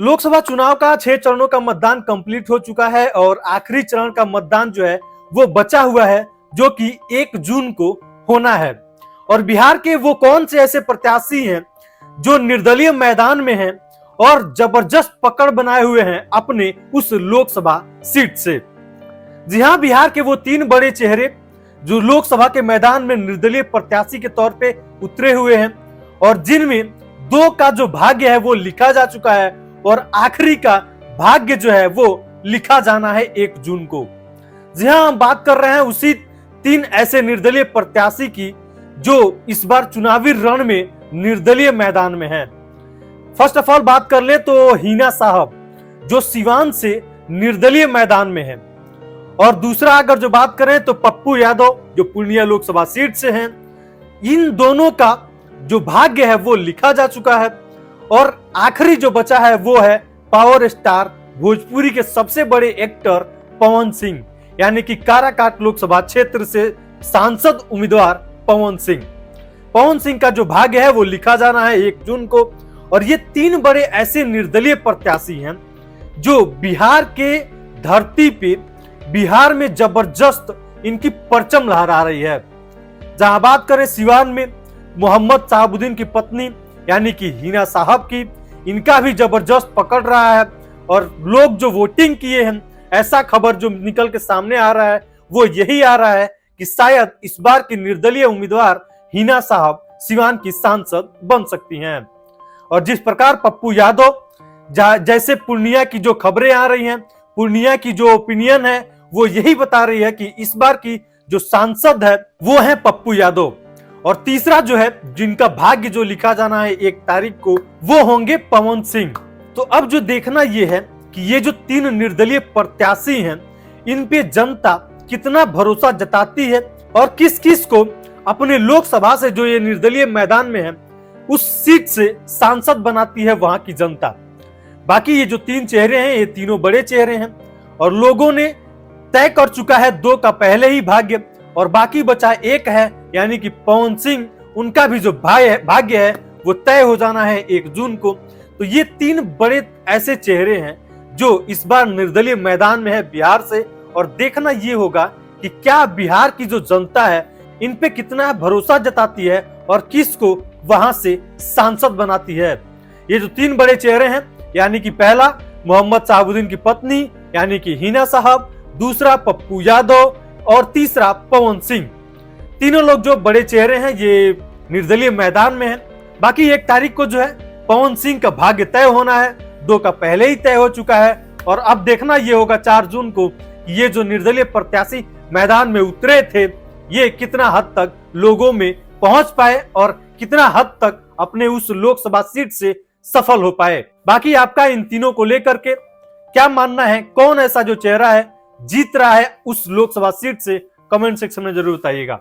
लोकसभा चुनाव का 6 चरणों का मतदान कंप्लीट हो चुका है और आखिरी चरण का मतदान जो है वो बचा हुआ है, जो कि 1 जून को होना है। और बिहार के वो कौन से ऐसे प्रत्याशी हैं जो निर्दलीय मैदान में हैं और जबरदस्त पकड़ बनाए हुए हैं अपने उस लोकसभा सीट से। जी हां, बिहार के वो 3 बड़े चेहरे जो लोकसभा के मैदान में निर्दलीय प्रत्याशी के तौर पे उतरे हुए हैं और जिनमें 2 का जो भाग्य है वो लिखा जा चुका है और आखिरी का भाग्य जो है वो लिखा जाना है 1 जून को। जी हां, हम बात कर रहे हैं उसी 3 ऐसे निर्दलीय प्रत्याशी की जो इस बार चुनावी रण में निर्दलीय मैदान में हैं। फर्स्ट ऑफ ऑल बात कर ले तो हिना साहब जो सिवान से निर्दलीय मैदान में हैं, और दूसरा अगर जो बात करें तो पप्पू यादव जो पूर्णिया लोकसभा सीट से हैं। इन दोनों का जो भाग्य है वो लिखा जा चुका है और आखिरी जो बचा है वो है पावर स्टार भोजपुरी के सबसे बड़े एक्टर पवन सिंह, यानी कि काराकाट लोकसभा क्षेत्र से सांसद उम्मीदवार पवन सिंह। पवन सिंह का जो भाग्य है वो लिखा जाना है 1 जून को। और ये 3 बड़े ऐसे निर्दलीय प्रत्याशी हैं जो बिहार के धरती पे बिहार में जबरदस्त इनकी परचम लहरा रही है। जहां बात करें सिवान में मोहम्मद शहाबुद्दीन की पत्नी यानी कि हिना साहब की, इनका भी जबरदस्त पकड़ रहा है और लोग जो वोटिंग किए हैं, ऐसा खबर जो निकल के सामने आ रहा है वो यही आ रहा है कि शायद इस बार की निर्दलीय उम्मीदवार हिना साहब सिवान की सांसद बन सकती हैं। और जिस प्रकार पप्पू यादव जैसे पूर्णिया की जो खबरें आ रही हैं, पूर्णिया की जो ओपिनियन है वो यही बता रही है कि इस बार की जो सांसद है वो है पप्पू यादव। और तीसरा जो है जिनका भाग्य जो लिखा जाना है 1 तारीख को वो होंगे पवन सिंह। तो अब जो देखना ये है कि ये जो 3 निर्दलीय प्रत्याशी हैं इन पे जनता कितना भरोसा जताती है और किस किस को अपने लोकसभा से जो ये निर्दलीय मैदान में है उस सीट से सांसद बनाती है वहां की जनता। बाकी ये जो 3 चेहरे हैं ये तीनों बड़े चेहरे हैं और लोगों ने तय कर चुका है 2 का पहले ही भाग्य और बाकी बचा 1 है, यानी कि पवन सिंह, उनका भी जो भाग्य है वो तय हो जाना है 1 जून को। तो ये 3 बड़े ऐसे चेहरे हैं जो इस बार निर्दलीय मैदान में है बिहार से। और देखना ये होगा कि क्या बिहार की जो जनता है इन पे कितना भरोसा जताती है और किसको वहां से सांसद बनाती है। ये जो 3 बड़े चेहरे हैं, यानी कि पहला मोहम्मद शहाबुद्दीन की पत्नी यानी कि हिना साहब, दूसरा पप्पू यादव और तीसरा पवन सिंह, तीनों लोग जो बड़े चेहरे हैं ये निर्दलीय मैदान में हैं। बाकी 1 तारीख को जो है पवन सिंह का भाग्य तय होना है, 2 का पहले ही तय हो चुका है। और अब देखना ये होगा 4 जून को ये जो निर्दलीय प्रत्याशी मैदान में उतरे थे ये कितना हद तक लोगों में पहुंच पाए और कितना हद तक अपने उस लोकसभा सीट से सफल हो पाए। बाकी आपका इन तीनों को लेकर के क्या मानना है, कौन ऐसा जो चेहरा है जीत रहा है उस लोकसभा सीट से, कमेंट सेक्शन में जरूर बताइएगा।